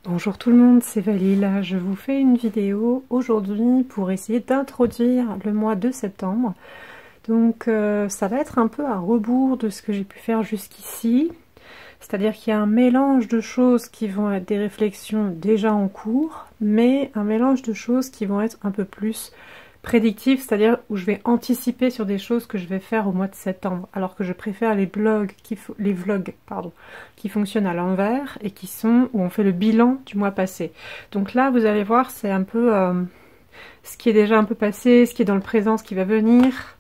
Bonjour tout le monde, c'est Valil. Je vous fais une vidéo aujourd'hui pour essayer d'introduire le mois de septembre. Donc ça va être un peu à rebours de ce que j'ai pu faire jusqu'ici. C'est-à-dire qu'il y a un mélange de choses qui vont être des réflexions déjà en cours, mais un mélange de choses qui vont être un peu plus prédictives, c'est-à-dire où je vais anticiper sur des choses que je vais faire au mois de septembre, alors que je préfère les vlogs qui fonctionnent à l'envers et qui sont où on fait le bilan du mois passé. Donc là, vous allez voir, c'est un peu ce qui est déjà un peu passé, ce qui est dans le présent, ce qui va venir.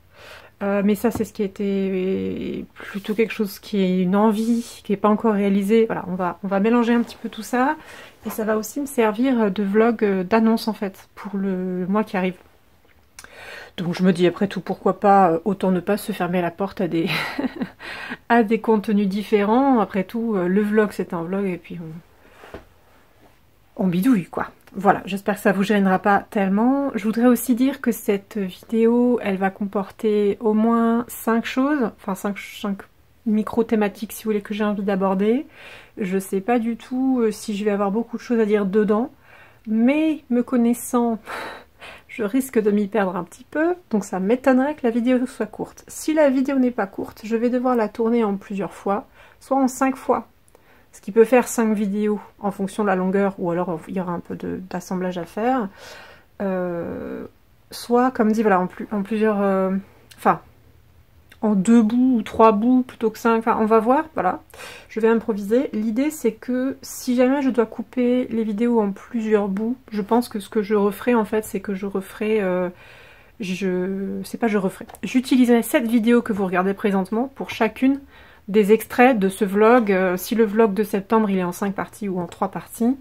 Mais ça, c'est ce qui était plutôt quelque chose qui est une envie, qui n'est pas encore réalisé. Voilà, on va mélanger un petit peu tout ça. Et ça va aussi me servir de vlog d'annonce, en fait, pour le mois qui arrive. Donc je me dis, après tout, pourquoi pas, autant ne pas se fermer la porte à des, à des contenus différents. Après tout, le vlog, c'est un vlog, et puis on bidouille, quoi. Voilà, j'espère que ça vous gênera pas tellement. Je voudrais aussi dire que cette vidéo, elle va comporter au moins 5 choses, enfin 5 micro-thématiques si vous voulez que j'ai envie d'aborder. Je sais pas du tout si je vais avoir beaucoup de choses à dire dedans, mais me connaissant, je risque de m'y perdre un petit peu, donc ça m'étonnerait que la vidéo soit courte. Si la vidéo n'est pas courte, je vais devoir la tourner en plusieurs fois, soit en 5 fois. Ce qui peut faire 5 vidéos en fonction de la longueur, ou alors il y aura un peu d'assemblage à faire. Soit, comme dit, voilà, en plusieurs... Enfin, en 2 bouts ou 3 bouts plutôt que 5. Enfin, on va voir, voilà. Je vais improviser. L'idée, c'est que si jamais je dois couper les vidéos en plusieurs bouts, je pense que ce que je referai, en fait, c'est que je referai... J'utiliserai cette vidéo que vous regardez présentement pour chacune des extraits de ce vlog. Si le vlog de septembre il est en 5 parties ou en 3 parties,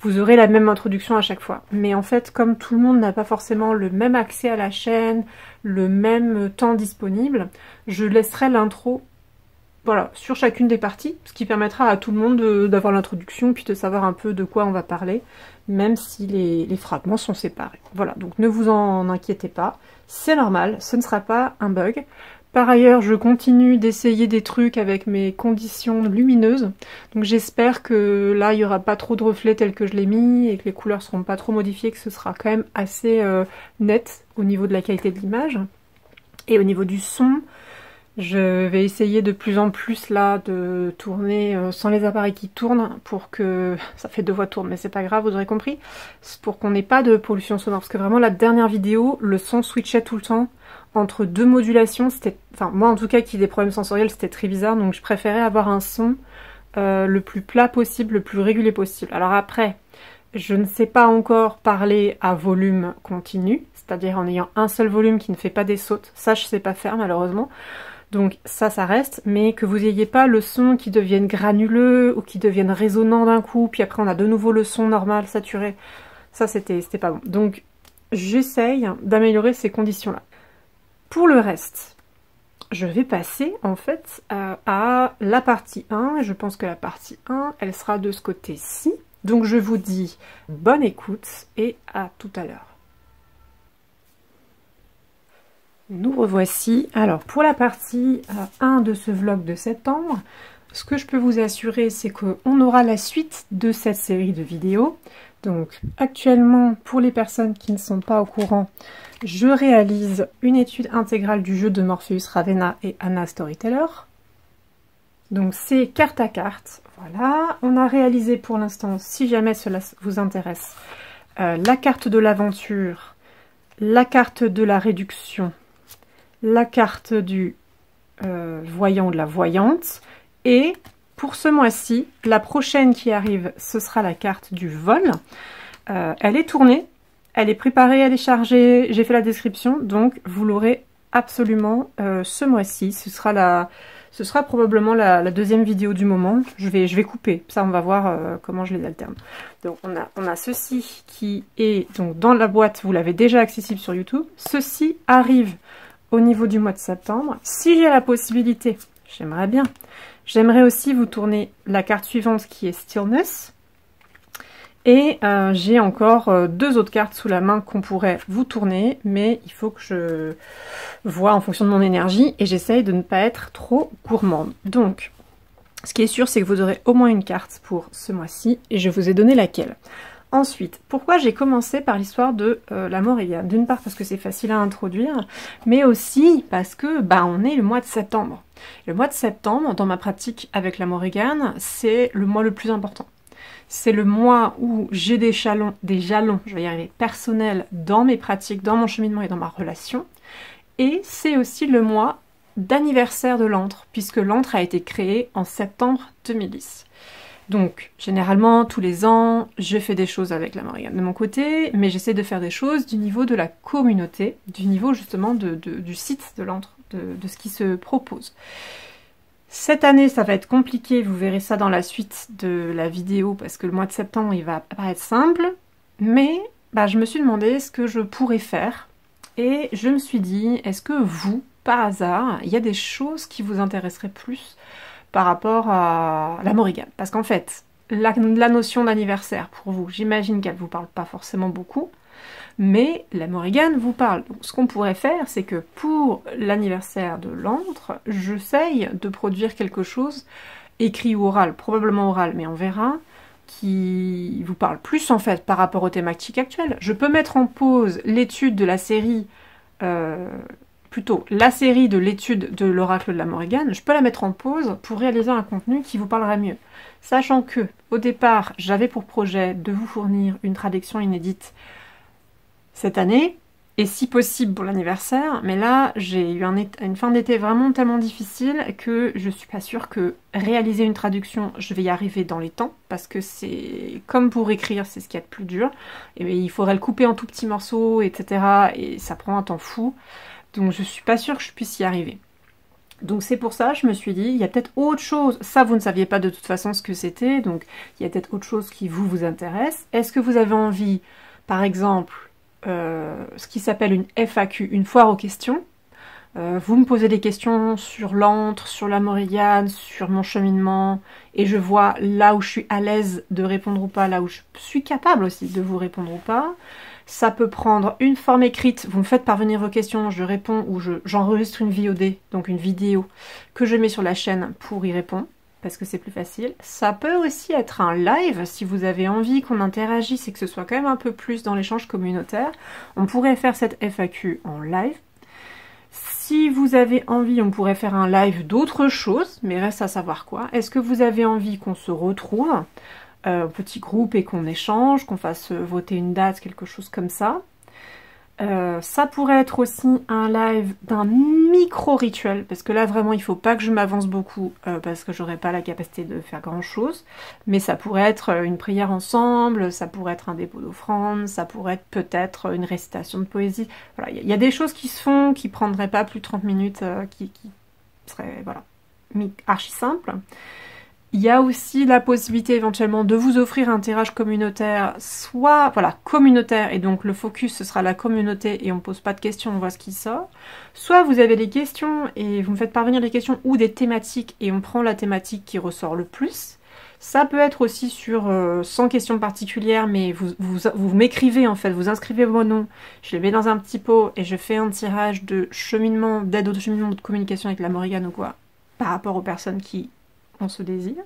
vous aurez la même introduction à chaque fois. Mais en fait, comme tout le monde n'a pas forcément le même accès à la chaîne, le même temps disponible, je laisserai l'intro, voilà, sur chacune des parties, ce qui permettra à tout le monde d'avoir l'introduction, puis de savoir un peu de quoi on va parler, même si les fragments sont séparés. Voilà, donc ne vous en inquiétez pas, c'est normal, ce ne sera pas un bug. Par ailleurs, je continue d'essayer des trucs avec mes conditions lumineuses. Donc j'espère que là, il n'y aura pas trop de reflets tels que je l'ai mis et que les couleurs ne seront pas trop modifiées, que ce sera quand même assez net au niveau de la qualité de l'image. Et au niveau du son, je vais essayer de plus en plus là de tourner sans les appareils qui tournent pour que... Ça fait 2 voix tournes, mais c'est pas grave, vous aurez compris. Pour qu'on n'ait pas de pollution sonore. Parce que vraiment, la dernière vidéo, le son switchait tout le temps entre 2 modulations. C'était... Enfin, moi en tout cas, qui ai des problèmes sensoriels, c'était très bizarre. Donc je préférais avoir un son le plus plat possible, le plus régulier possible. Alors après, je ne sais pas encore parler à volume continu. C'est-à-dire en ayant un seul volume qui ne fait pas des sautes. Ça, je sais pas faire malheureusement. Donc ça reste, mais que vous n'ayez pas le son qui devienne granuleux ou qui devienne résonnant d'un coup, puis après on a de nouveau le son normal, saturé. Ça, c'était pas bon. Donc j'essaye d'améliorer ces conditions-là. Pour le reste, je vais passer en fait à la partie 1. Je pense que la partie 1, elle sera de ce côté-ci. Donc je vous dis bonne écoute et à tout à l'heure. Nous revoici. Alors pour la partie 1 de ce vlog de septembre, ce que je peux vous assurer, c'est qu'on aura la suite de cette série de vidéos. Donc actuellement, pour les personnes qui ne sont pas au courant, je réalise une étude intégrale du jeu de Morpheus, Ravenna et Anna Storyteller. Donc c'est carte à carte. Voilà, on a réalisé pour l'instant, si jamais cela vous intéresse, la carte de l'aventure, la carte de la réduction, la carte du voyant ou de la voyante, et pour ce mois-ci, la prochaine qui arrive, ce sera la carte du vol. Elle est tournée, elle est préparée, elle est chargée, j'ai fait la description, donc vous l'aurez absolument ce mois-ci. Ce sera probablement la deuxième vidéo du moment. Je vais couper, ça on va voir comment je les alterne. Donc on a ceci qui est donc dans la boîte, vous l'avez déjà accessible sur YouTube. Ceci arrive au niveau du mois de septembre. Si j'ai la possibilité, j'aimerais bien. J'aimerais aussi vous tourner la carte suivante qui est Stillness. Et j'ai encore 2 autres cartes sous la main qu'on pourrait vous tourner, mais il faut que je vois en fonction de mon énergie et j'essaye de ne pas être trop gourmande. Donc, Ce qui est sûr, c'est que vous aurez au moins une carte pour ce mois-ci, et je vous ai donné laquelle. Ensuite, pourquoi j'ai commencé par l'histoire de la Morrigan? D'une part parce que c'est facile à introduire, mais aussi parce que on est le mois de septembre. Le mois de septembre, dans ma pratique avec la Morrigan, c'est le mois le plus important. C'est le mois où j'ai des jalons, je vais y arriver, personnels dans mes pratiques, dans mon cheminement et dans ma relation. Et c'est aussi le mois d'anniversaire de l'antre, puisque l'antre a été créé en septembre 2010. Donc, généralement, tous les ans, je fais des choses avec la Morrigan de mon côté, mais j'essaie de faire des choses du niveau de la communauté, du niveau justement du site de l'antre, de ce qui se propose. Cette année, ça va être compliqué, vous verrez ça dans la suite de la vidéo, parce que le mois de septembre, il va paraître simple, mais je me suis demandé ce que je pourrais faire, et je me suis dit, est-ce que vous, par hasard, il y a des choses qui vous intéresseraient plus par rapport à la Morrigan? Parce qu'en fait, la notion d'anniversaire, pour vous, j'imagine qu'elle ne vous parle pas forcément beaucoup, mais la Morrigan vous parle. Donc, ce qu'on pourrait faire, c'est que pour l'anniversaire de l'antre, j'essaye de produire quelque chose, écrit ou oral, probablement oral, mais on verra, qui vous parle plus en fait par rapport aux thématiques actuelles. Je peux mettre en pause l'étude de la série, la série de l'étude de l'oracle de la Morrigan, je peux la mettre en pause pour réaliser un contenu qui vous parlera mieux. Sachant que, au départ, j'avais pour projet de vous fournir une traduction inédite cette année, et si possible pour l'anniversaire, mais là, j'ai eu une fin d'été vraiment tellement difficile que je suis pas sûre que réaliser une traduction, je vais y arriver dans les temps, parce que c'est comme pour écrire, c'est ce qu'il y a de plus dur, et il faudrait le couper en tout petits morceaux, etc., et ça prend un temps fou. Donc je suis pas sûre que je puisse y arriver. Donc c'est pour ça, je me suis dit, il y a peut-être autre chose. Ça, vous ne saviez pas de toute façon ce que c'était, donc il y a peut-être autre chose qui vous intéresse. Est-ce que vous avez envie, par exemple, ce qui s'appelle une FAQ, une foire aux questions? Vous me posez des questions sur l'antre, sur la Morrigan, sur mon cheminement, et je vois là où je suis à l'aise de répondre ou pas, là où je suis capable aussi de vous répondre ou pas. Ça peut prendre une forme écrite, vous me faites parvenir vos questions, je réponds, ou j'enregistre une VOD, donc une vidéo, que je mets sur la chaîne pour y répondre, parce que c'est plus facile. Ça peut aussi être un live, si vous avez envie qu'on interagisse et que ce soit quand même un peu plus dans l'échange communautaire. On pourrait faire cette FAQ en live. Si vous avez envie, on pourrait faire un live d'autres choses, mais reste à savoir quoi. Est-ce que vous avez envie qu'on se retrouve petit groupe et qu'on échange, qu'on fasse voter une date, quelque chose comme ça? Ça pourrait être aussi un live d'un micro-rituel, parce que là vraiment il faut pas que je m'avance beaucoup, parce que j'aurais pas la capacité de faire grand chose, mais ça pourrait être une prière ensemble, ça pourrait être un dépôt d'offrande, ça pourrait être peut-être une récitation de poésie. Voilà, il y a des choses qui se font, qui prendraient pas plus de 30 minutes, qui seraient voilà, archi simples. Il y a aussi la possibilité éventuellement de vous offrir un tirage communautaire, soit voilà communautaire, et donc le focus ce sera la communauté et on pose pas de questions, on voit ce qui sort. Soit vous avez des questions et vous me faites parvenir des questions ou des thématiques et on prend la thématique qui ressort le plus. Ça peut être aussi sur sans questions particulières, mais vous m'écrivez en fait, vous inscrivez vos noms, je les mets dans un petit pot et je fais un tirage de cheminement, d'aide au cheminement de communication avec la Morrigan ou quoi, par rapport aux personnes qui on se désire,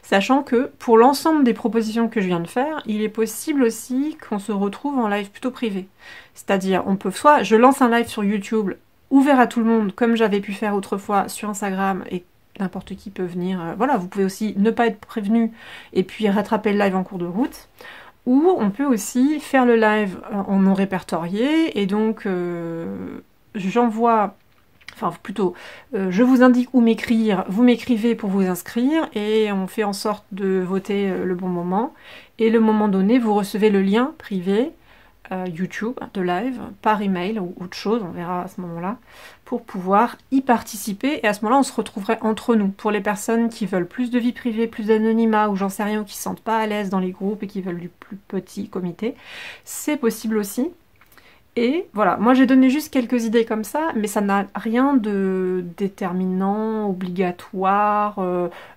sachant que pour l'ensemble des propositions que je viens de faire, il est possible aussi qu'on se retrouve en live plutôt privé. C'est-à-dire, on peut soit je lance un live sur YouTube ouvert à tout le monde, comme j'avais pu faire autrefois sur Instagram, et n'importe qui peut venir. Voilà, vous pouvez aussi ne pas être prévenu et puis rattraper le live en cours de route. Ou on peut aussi faire le live en non répertorié, et donc j'envoie... Enfin, plutôt, je vous indique où m'écrire, vous m'écrivez pour vous inscrire, et on fait en sorte de voter le bon moment. Et le moment donné, vous recevez le lien privé YouTube de live par email ou autre chose, on verra à ce moment-là, pour pouvoir y participer. Et à ce moment-là, on se retrouverait entre nous. Pour les personnes qui veulent plus de vie privée, plus d'anonymat, ou j'en sais rien, ou qui ne se sentent pas à l'aise dans les groupes et qui veulent du plus petit comité, c'est possible aussi. Et voilà, moi j'ai donné juste quelques idées comme ça, mais ça n'a rien de déterminant, obligatoire,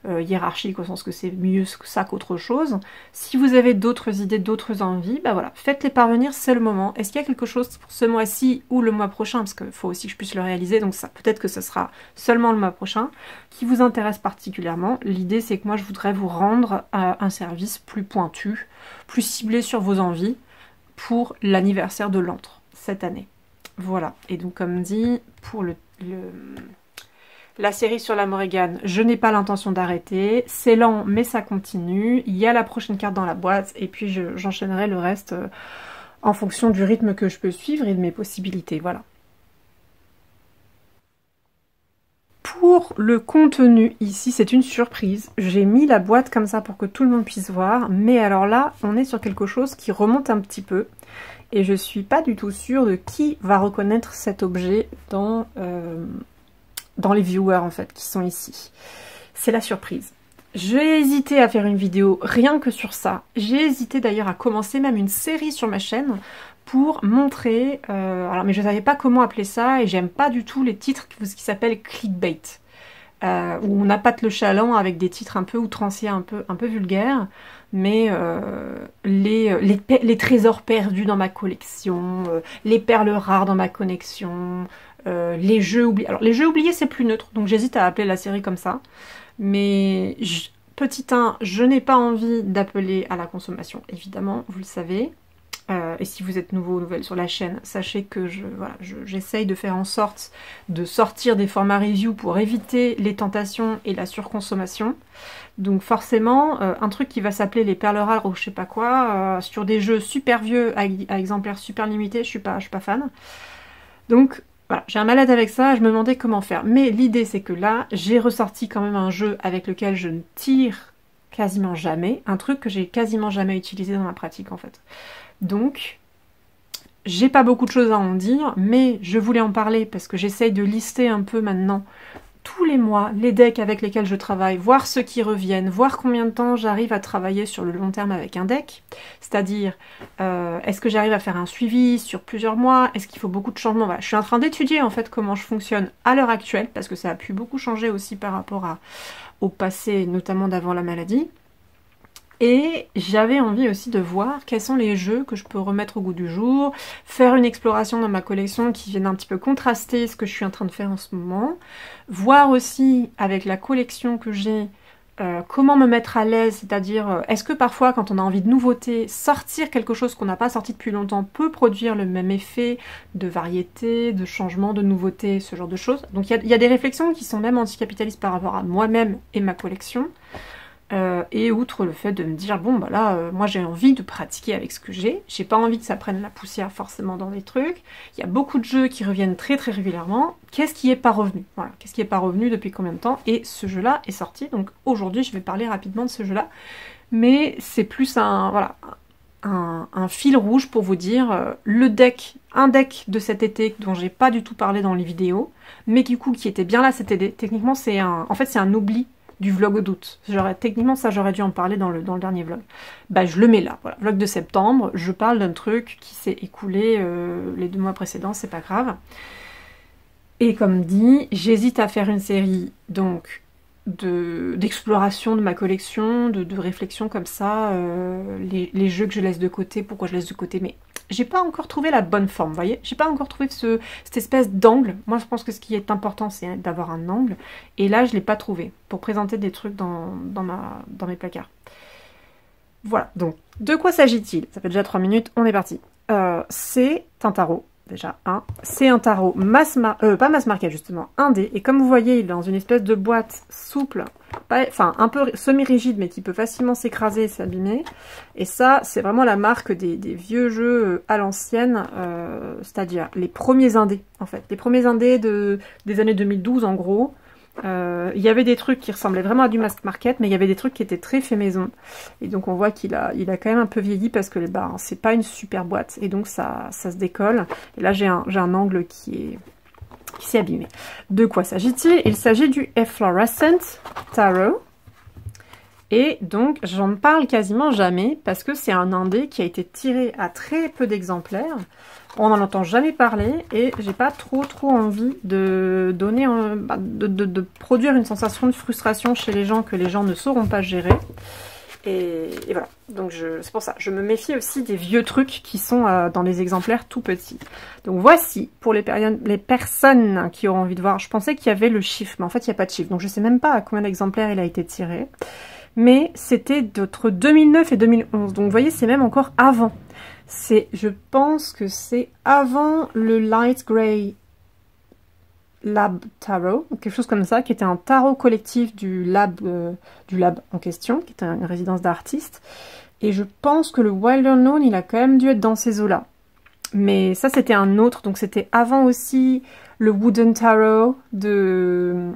hiérarchique, au sens que c'est mieux ça qu'autre chose. Si vous avez d'autres idées, d'autres envies, bah voilà, faites-les parvenir, c'est le moment. Est-ce qu'il y a quelque chose pour ce mois-ci ou le mois prochain, parce qu'il faut aussi que je puisse le réaliser, donc ça peut-être que ce sera seulement le mois prochain, qui vous intéresse particulièrement? L'idée c'est que moi je voudrais vous rendre un service plus pointu, plus ciblé sur vos envies, pour l'anniversaire de l'antre cette année. Voilà, et donc comme dit, pour la série sur la Morrigan, je n'ai pas l'intention d'arrêter, c'est lent mais ça continue, il y a la prochaine carte dans la boîte, et puis j'enchaînerai le reste en fonction du rythme que je peux suivre et de mes possibilités, voilà. Pour le contenu, ici c'est une surprise, j'ai mis la boîte comme ça pour que tout le monde puisse voir, mais alors là, on est sur quelque chose qui remonte un petit peu, et je suis pas du tout sûre de qui va reconnaître cet objet dans les viewers en fait qui sont ici. C'est la surprise. J'ai hésité à faire une vidéo rien que sur ça. J'ai hésité d'ailleurs à commencer même une série sur ma chaîne pour montrer, alors mais je savais pas comment appeler ça et j'aime pas du tout les titres qui s'appellent clickbait. Où on appâte le chaland avec des titres un peu outranciers, un peu vulgaires, mais les trésors perdus dans ma collection, les perles rares dans ma collection, les jeux oubliés. Alors les jeux oubliés c'est plus neutre, donc j'hésite à appeler la série comme ça, mais petit 1, je n'ai pas envie d'appeler à la consommation, évidemment, vous le savez. Et si vous êtes nouveau ou nouvelle sur la chaîne, sachez que j'essaye de faire en sorte de sortir des formats review pour éviter les tentations et la surconsommation. Donc forcément, un truc qui va s'appeler les perles rares ou je sais pas quoi, sur des jeux super vieux à exemplaires super limités, je suis pas fan. Donc voilà, j'ai un malade avec ça, je me demandais comment faire. Mais l'idée c'est que là, j'ai ressorti quand même un jeu avec lequel je ne tire quasiment jamais, un truc que j'ai quasiment jamais utilisé dans ma pratique en fait. Donc, j'ai pas beaucoup de choses à en dire, mais je voulais en parler parce que j'essaye de lister un peu maintenant, tous les mois, les decks avec lesquels je travaille, voir ceux qui reviennent, voir combien de temps j'arrive à travailler sur le long terme avec un deck, c'est-à-dire, est-ce que j'arrive à faire un suivi sur plusieurs mois, est-ce qu'il faut beaucoup de changements, voilà. Je suis en train d'étudier en fait comment je fonctionne à l'heure actuelle, parce que ça a pu beaucoup changer aussi par rapport au passé, notamment d'avant la maladie. Et j'avais envie aussi de voir quels sont les jeux que je peux remettre au goût du jour, faire une exploration dans ma collection qui vienne un petit peu contraster ce que je suis en train de faire en ce moment, voir aussi avec la collection que j'ai comment me mettre à l'aise, c'est-à-dire est-ce que parfois quand on a envie de nouveauté, sortir quelque chose qu'on n'a pas sorti depuis longtemps peut produire le même effet de variété, de changement, de nouveauté, ce genre de choses. Donc il y a des réflexions qui sont même anticapitalistes par rapport à moi-même et ma collection. Et outre le fait de me dire bon bah là moi j'ai envie de pratiquer avec ce que j'ai pas envie que ça prenne la poussière forcément dans des trucs, il y a beaucoup de jeux qui reviennent très régulièrement, qu'est-ce qui est pas revenu, voilà, qu'est-ce qui est pas revenu depuis combien de temps, et ce jeu là est sorti, donc aujourd'hui je vais parler rapidement de ce jeu là, mais c'est plus un fil rouge pour vous dire un deck de cet été dont j'ai pas du tout parlé dans les vidéos, mais du coup qui était bien là cet été, techniquement c'est un oubli du vlog d'août. Techniquement, ça, j'aurais dû en parler dans le dernier vlog. Bah, je le mets là, voilà. Vlog de septembre, je parle d'un truc qui s'est écoulé les 2 mois précédents, c'est pas grave. Et comme dit, j'hésite à faire une série, donc, d'exploration de ma collection, de réflexion comme ça, les jeux que je laisse de côté, pourquoi je laisse de côté, mais j'ai pas encore trouvé la bonne forme, vous voyez, j'ai pas encore trouvé cette espèce d'angle. Moi je pense que ce qui est important c'est d'avoir un angle, et là je l'ai pas trouvé pour présenter des trucs dans mes placards. Voilà, donc de quoi s'agit-il? Ça fait déjà 3 minutes, on est parti. C'est un tarot, déjà, c'est un tarot pas mass market justement, indé, et comme vous voyez il est dans une espèce de boîte souple, enfin un peu semi-rigide mais qui peut facilement s'écraser et s'abîmer, et ça c'est vraiment la marque des vieux jeux à l'ancienne, c'est-à-dire les premiers indés en fait, les premiers indés des années 2012 en gros. Il y avait des trucs qui ressemblaient vraiment à du mass market, mais il y avait des trucs qui étaient très fait maison, et donc on voit qu'il a quand même un peu vieilli parce que c'est pas une super boîte, et donc ça se décolle, et là j'ai un angle qui s'est abîmé. De quoi s'agit-il? Il s'agit du Efflorescent Tarot, Et donc, j'en parle quasiment jamais parce que c'est un indé qui a été tiré à très peu d'exemplaires. On n'en entend jamais parler et j'ai pas trop envie de donner de produire une sensation de frustration chez les gens que les gens ne sauront pas gérer. Et voilà, donc c'est pour ça, je me méfie aussi des vieux trucs qui sont dans les exemplaires tout petits. Donc voici, pour les personnes qui auront envie de voir, je pensais qu'il y avait le chiffre, mais en fait il n'y a pas de chiffre, donc je sais même pas à combien d'exemplaires il a été tiré. Mais c'était entre 2009 et 2011, donc vous voyez, c'est même encore avant. Je pense que c'est avant le Light Grey Lab Tarot, quelque chose comme ça, qui était un tarot collectif du lab en question, qui était une résidence d'artistes. Et je pense que le Wild Unknown, il a quand même dû être dans ces eaux-là. Mais ça, c'était un autre, donc c'était avant aussi le Wooden Tarot de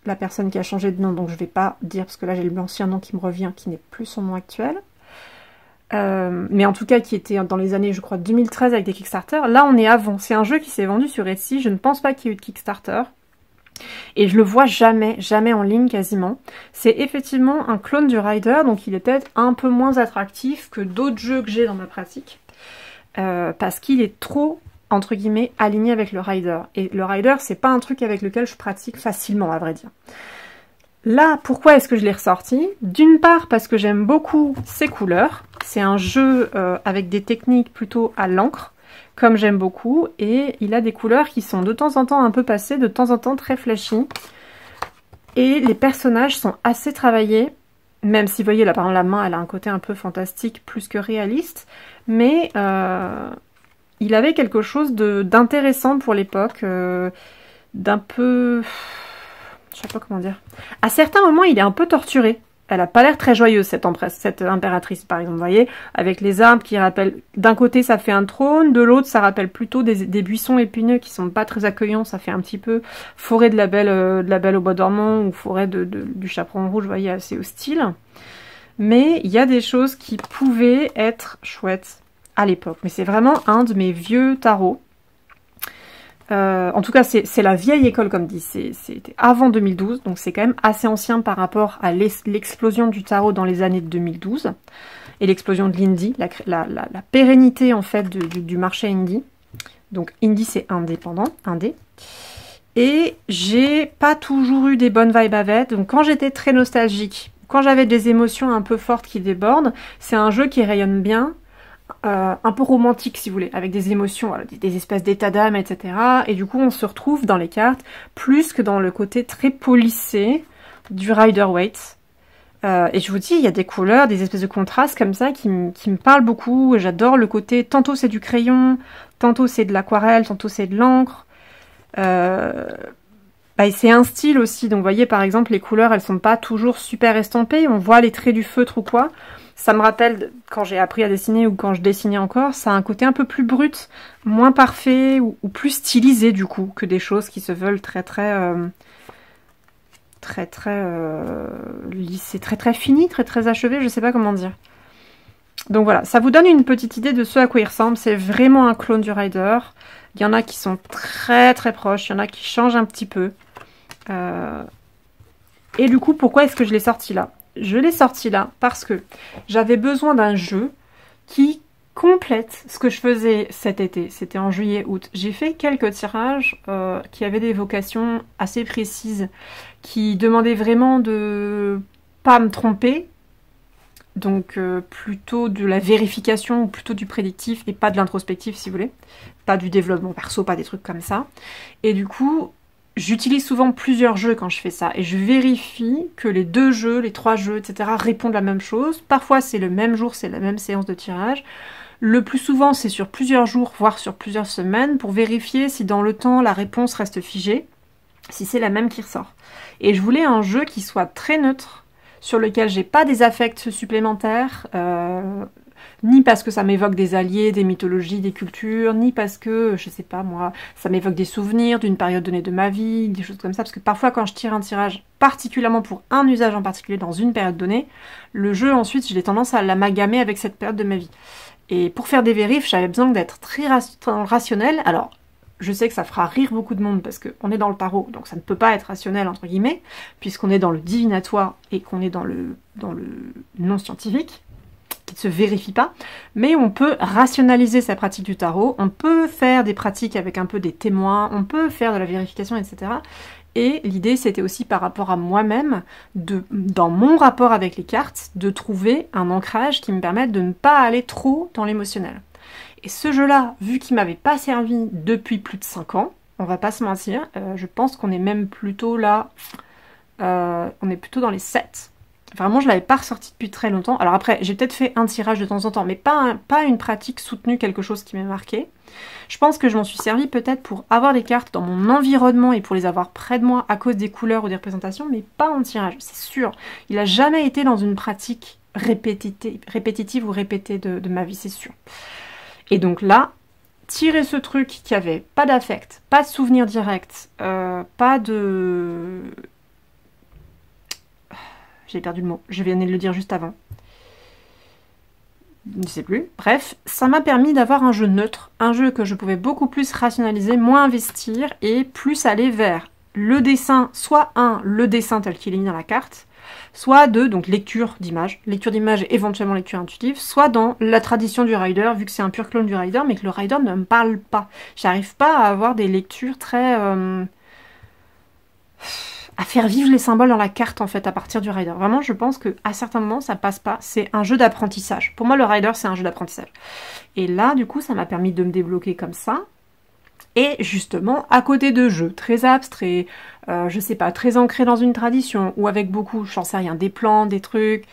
la personne qui a changé de nom, donc je vais pas dire, parce que là j'ai l'ancien nom qui me revient, qui n'est plus son nom actuel. Mais en tout cas qui était dans les années, je crois, 2013 avec des Kickstarter. Là, on est avant. C'est un jeu qui s'est vendu sur Etsy. Je ne pense pas qu'il y ait eu de Kickstarter. Et je le vois jamais en ligne quasiment. C'est effectivement un clone du Rider, donc il est peut-être un peu moins attractif que d'autres jeux que j'ai dans ma pratique. Parce qu'il est trop, entre guillemets, aligné avec le Rider. Et le Rider, c'est pas un truc avec lequel je pratique facilement, à vrai dire. Là, pourquoi est-ce que je l'ai ressorti? D'une part, parce que j'aime beaucoup ses couleurs. C'est un jeu avec des techniques plutôt à l'encre, comme j'aime beaucoup. Et il a des couleurs qui sont de temps en temps un peu passées, de temps en temps très flashy. Et les personnages sont assez travaillés. Même si, vous voyez, là, par exemple, la main, elle a un côté un peu fantastique, plus que réaliste. Mais il avait quelque chose d'intéressant pour l'époque, d'un peu... Je sais pas comment dire. À certains moments, il est un peu torturé. Elle a pas l'air très joyeuse, cette impératrice, par exemple, vous voyez, avec les arbres qui rappellent... D'un côté, ça fait un trône, de l'autre, ça rappelle plutôt des buissons épineux qui sont pas très accueillants, ça fait un petit peu forêt de la Belle au bois dormant ou forêt du Chaperon rouge, vous voyez, assez hostile. Mais il y a des choses qui pouvaient être chouettes à l'époque. Mais c'est vraiment un de mes vieux tarots. En tout cas, c'est la vieille école, comme dit. C'était avant 2012, donc c'est quand même assez ancien par rapport à l'explosion du tarot dans les années de 2012 et l'explosion de l'indie, la pérennité en fait du marché indie. Donc indie, c'est indépendant, indé. Et j'ai pas toujours eu des bonnes vibes avec. Donc quand j'étais très nostalgique, quand j'avais des émotions un peu fortes qui débordent, c'est un jeu qui rayonne bien. Un peu romantique si vous voulez, avec des émotions, voilà, des espèces d'états d'âme, etc. Et du coup on se retrouve dans les cartes plus que dans le côté très polissé du Rider-Waite. Et je vous dis, il y a des couleurs, des espèces de contrastes comme ça qui me parlent beaucoup. J'adore le côté, tantôt c'est du crayon, tantôt c'est de l'aquarelle, tantôt c'est de l'encre. Et c'est un style aussi, donc vous voyez par exemple les couleurs elles sont pas toujours super estampées, on voit les traits du feutre ou quoi. Ça me rappelle quand j'ai appris à dessiner ou quand je dessinais encore, ça a un côté un peu plus brut, moins parfait ou plus stylisé du coup que des choses qui se veulent très lissées, très finies, très achevées, je sais pas comment dire. Donc voilà, ça vous donne une petite idée de ce à quoi il ressemble. C'est vraiment un clone du Rider. Il y en a qui sont très proches, il y en a qui changent un petit peu. Et du coup, pourquoi est-ce que je l'ai sorti là? Je l'ai sorti là parce que j'avais besoin d'un jeu qui complète ce que je faisais cet été. C'était en juillet-août. J'ai fait quelques tirages qui avaient des vocations assez précises, qui demandaient vraiment de pas me tromper. Donc plutôt de la vérification ou plutôt du prédictif et pas de l'introspectif si vous voulez. Pas du développement perso, pas des trucs comme ça. Et du coup... J'utilise souvent plusieurs jeux quand je fais ça et je vérifie que les 2 jeux, les 3 jeux, etc. répondent à la même chose. Parfois c'est le même jour, c'est la même séance de tirage. Le plus souvent c'est sur plusieurs jours, voire sur plusieurs semaines pour vérifier si dans le temps la réponse reste figée, si c'est la même qui ressort. Et je voulais un jeu qui soit très neutre, sur lequel j'ai pas des affects supplémentaires, ni parce que ça m'évoque des alliés, des mythologies, des cultures, ni parce que, je sais pas moi, ça m'évoque des souvenirs d'une période donnée de ma vie, des choses comme ça, parce que parfois quand je tire un tirage, particulièrement pour un usage en particulier dans une période donnée, le jeu ensuite, j'ai tendance à l'amalgamer avec cette période de ma vie. Et pour faire des vérifs, j'avais besoin d'être très rationnel. Alors, je sais que ça fera rire beaucoup de monde parce qu'on est dans le tarot, donc ça ne peut pas être rationnel entre guillemets, puisqu'on est dans le divinatoire et qu'on est dans le non scientifique, qui ne se vérifie pas, mais on peut rationaliser sa pratique du tarot, on peut faire des pratiques avec un peu des témoins, on peut faire de la vérification, etc. Et l'idée, c'était aussi par rapport à moi-même, dans mon rapport avec les cartes, de trouver un ancrage qui me permette de ne pas aller trop dans l'émotionnel. Et ce jeu-là, vu qu'il m'avait pas servi depuis plus de 5 ans, on va pas se mentir, je pense qu'on est même plutôt là, on est plutôt dans les 7. Vraiment, je l'avais pas ressorti depuis très longtemps. Alors après, j'ai peut-être fait un tirage de temps en temps, mais pas une pratique soutenue, quelque chose qui m'a marqué. Je pense que je m'en suis servi peut-être pour avoir des cartes dans mon environnement et pour les avoir près de moi à cause des couleurs ou des représentations, mais pas en tirage, c'est sûr. Il a jamais été dans une pratique répétitive ou répétée de ma vie, c'est sûr. Et donc là, tirer ce truc qui avait pas d'affect, pas de souvenir direct, pas de... J'ai perdu le mot, je viens de le dire juste avant. Je ne sais plus. Bref, ça m'a permis d'avoir un jeu neutre, un jeu que je pouvais beaucoup plus rationaliser, moins investir et plus aller vers le dessin, soit le dessin tel qu'il est mis dans la carte, soit donc lecture d'image et éventuellement lecture intuitive, soit dans la tradition du rider, vu que c'est un pur clone du rider, mais que le rider ne me parle pas. J'arrive pas à avoir des lectures très... à faire vivre les symboles dans la carte en fait à partir du rider. Vraiment, je pense qu'à certains moments ça passe pas. C'est un jeu d'apprentissage. Pour moi, le rider c'est un jeu d'apprentissage. Et là, du coup, ça m'a permis de me débloquer comme ça. Et justement, à côté de jeux très abstraits, je sais pas, très ancrés dans une tradition ou avec beaucoup, j'en sais rien, des plans, des trucs.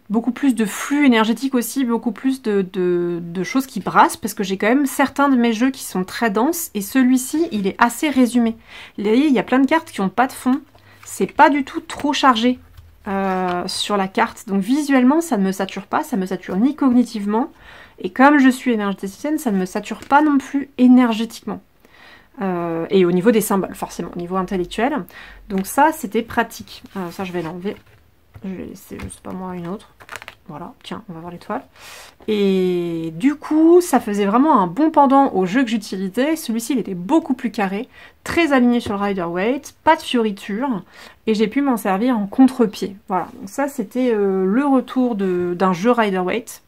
Beaucoup plus de flux énergétique aussi, beaucoup plus de choses qui brassent, parce que j'ai quand même certains de mes jeux qui sont très denses, et celui-ci, il est assez résumé. Vous voyez, il y a plein de cartes qui n'ont pas de fond, c'est pas du tout trop chargé sur la carte, donc visuellement, ça ne me sature pas, ça me sature ni cognitivement, et comme je suis énergéticienne, ça ne me sature pas non plus énergétiquement. Et au niveau des symboles, forcément, au niveau intellectuel. Donc ça, c'était pratique. Ça, je vais l'enlever. Je vais laisser, je sais pas moi, une autre. Voilà, tiens, on va voir l'étoile. Et du coup, ça faisait vraiment un bon pendant au jeu que j'utilisais. Celui-ci, il était beaucoup plus carré, très aligné sur le Rider-Waite, pas de fioriture, et j'ai pu m'en servir en contre-pied. Voilà, donc ça, c'était le retour d'un jeu Rider-Waite.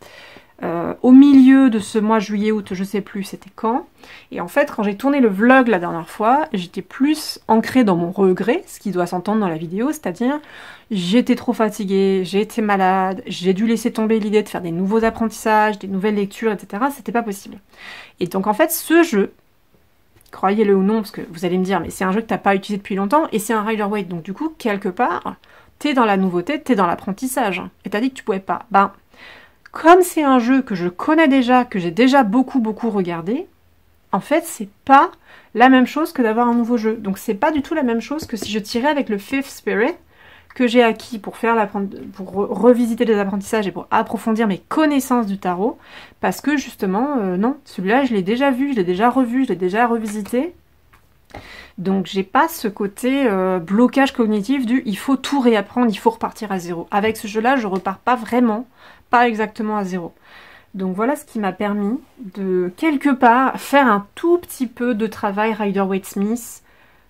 Au milieu de ce mois juillet-août, je sais plus c'était quand, et en fait quand j'ai tourné le vlog la dernière fois, j'étais plus ancrée dans mon regret, ce qui doit s'entendre dans la vidéo, c'est-à-dire j'étais trop fatiguée, j'ai été malade, j'ai dû laisser tomber l'idée de faire des nouveaux apprentissages, des nouvelles lectures, etc. C'était pas possible. Et donc en fait ce jeu, croyez-le ou non, parce que vous allez me dire mais c'est un jeu que t'as pas utilisé depuis longtemps, et c'est un Rider-Waite, donc du coup quelque part, t'es dans la nouveauté, t'es dans l'apprentissage, et t'as dit que tu pouvais pas. Ben, comme c'est un jeu que je connais déjà, que j'ai déjà beaucoup regardé, en fait, c'est pas la même chose que d'avoir un nouveau jeu. Donc c'est pas du tout la même chose que si je tirais avec le Fifth Spirit, que j'ai acquis pour revisiter les apprentissages et pour approfondir mes connaissances du tarot, parce que justement, non, celui-là, je l'ai déjà vu, je l'ai déjà revu, je l'ai déjà revisité. Donc j'ai pas ce côté blocage cognitif du il faut tout réapprendre, il faut repartir à zéro. Avec ce jeu-là, je repars pas vraiment, pas exactement à zéro. Donc voilà ce qui m'a permis de, quelque part, faire un tout petit peu de travail Rider-Waite-Smith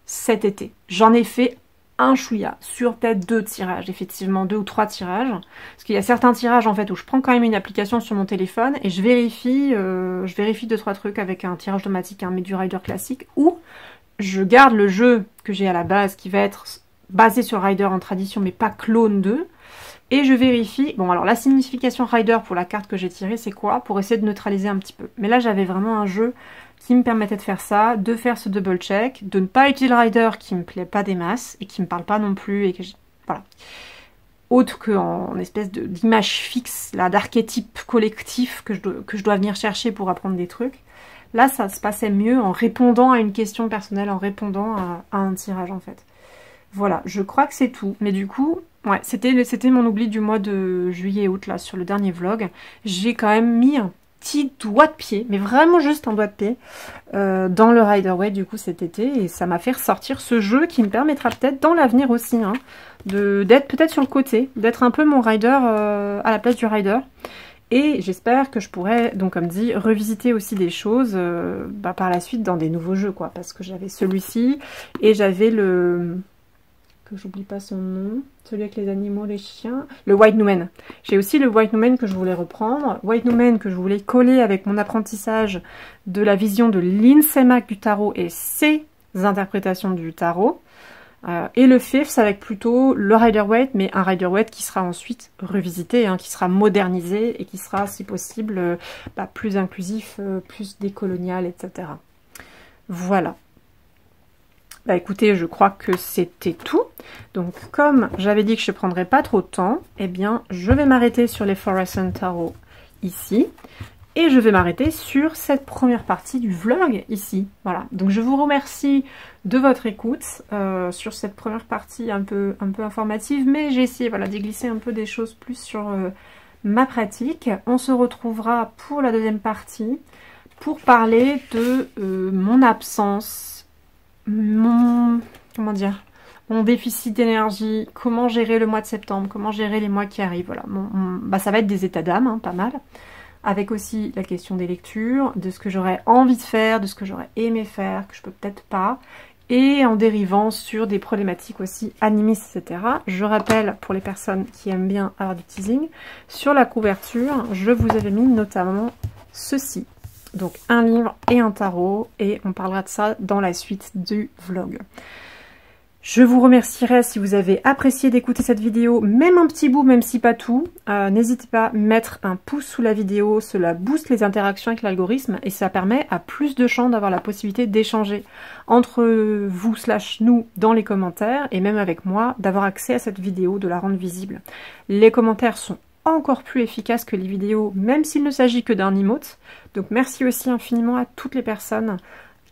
cet été. J'en ai fait un chouïa, sur peut-être 2 tirages, effectivement 2 ou 3 tirages. Parce qu'il y a certains tirages en fait où je prends quand même une application sur mon téléphone et je vérifie 2-3 trucs avec un tirage automatique, mais du Rider classique, ou je garde le jeu que j'ai à la base qui va être basé sur Rider en tradition mais pas clone 2. Et je vérifie, bon alors la signification Rider pour la carte que j'ai tirée c'est quoi? Pour essayer de neutraliser un petit peu. Mais là j'avais vraiment un jeu qui me permettait de faire ça, de faire ce double check, de ne pas utiliser le Rider qui me plaît pas des masses et qui me parle pas non plus et que voilà. Autre qu'en espèce d'image fixe, là, d'archétype collectif que je dois venir chercher pour apprendre des trucs. Là ça se passait mieux en répondant à une question personnelle, en répondant à un tirage en fait. Voilà, je crois que c'est tout. Mais du coup, ouais, c'était mon oubli du mois de juillet-août, là, sur le dernier vlog. J'ai quand même mis un petit doigt de pied, mais vraiment juste un doigt de pied, dans le Rider-Waite, du coup, cet été. Et ça m'a fait ressortir ce jeu qui me permettra peut-être, dans l'avenir aussi, d'être peut-être sur le côté, d'être un peu mon Rider à la place du Rider. Et j'espère que je pourrai, donc comme dit, revisiter aussi des choses par la suite dans des nouveaux jeux, quoi. Parce que j'avais celui-ci et j'avais le... que j'oublie pas son nom, celui avec les animaux, les chiens, le White Numen. J'ai aussi le White Numen que je voulais reprendre, White Numen que je voulais coller avec mon apprentissage de la vision de Lindsay Mack du tarot et ses interprétations du tarot. Et le Fifth avec plutôt le Rider-Waite, mais un Rider-Waite qui sera ensuite revisité, hein, qui sera modernisé et qui sera, si possible, plus inclusif, plus décolonial, etc. Voilà. Bah écoutez, je crois que c'était tout. Donc comme j'avais dit que je ne prendrais pas trop de temps, eh bien je vais m'arrêter sur les Fluorescent Tarot ici. Et je vais m'arrêter sur cette première partie du vlog ici. Voilà, donc je vous remercie de votre écoute sur cette première partie un peu informative, mais j'ai essayé voilà, d'y glisser un peu des choses plus sur ma pratique. On se retrouvera pour la deuxième partie pour parler de mon absence, mon déficit d'énergie, comment gérer le mois de septembre, comment gérer les mois qui arrivent. Voilà, ça va être des états d'âme, hein, pas mal. Avec aussi la question des lectures, de ce que j'aurais envie de faire, de ce que j'aurais aimé faire, que je peux peut-être pas, et en dérivant sur des problématiques aussi animistes, etc. Je rappelle, pour les personnes qui aiment bien avoir du teasing, sur la couverture, je vous avais mis notamment ceci. Donc un livre et un tarot, et on parlera de ça dans la suite du vlog. Je vous remercierai si vous avez apprécié d'écouter cette vidéo, même un petit bout, même si pas tout. N'hésitez pas à mettre un pouce sous la vidéo, cela booste les interactions avec l'algorithme et ça permet à plus de gens d'avoir la possibilité d'échanger entre vous / nous dans les commentaires et même avec moi, d'avoir accès à cette vidéo, de la rendre visible. Les commentaires sont encore plus efficaces que les vidéos, même s'il ne s'agit que d'un emote. Donc merci aussi infiniment à toutes les personnes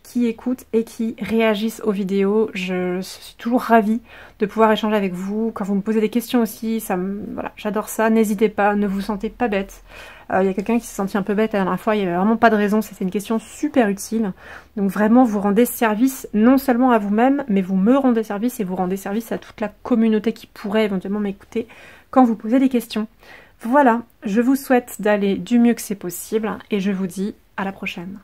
qui écoutent et qui réagissent aux vidéos. Je suis toujours ravie de pouvoir échanger avec vous. Quand vous me posez des questions aussi, voilà, j'adore ça. N'hésitez pas, ne vous sentez pas bête. Il y a quelqu'un qui s'est senti un peu bête la dernière fois, il n'y avait vraiment pas de raison, c'était une question super utile. Donc vraiment, vous rendez service non seulement à vous-même, mais vous me rendez service et vous rendez service à toute la communauté qui pourrait éventuellement m'écouter quand vous posez des questions. Voilà, je vous souhaite d'aller du mieux que c'est possible et je vous dis à la prochaine.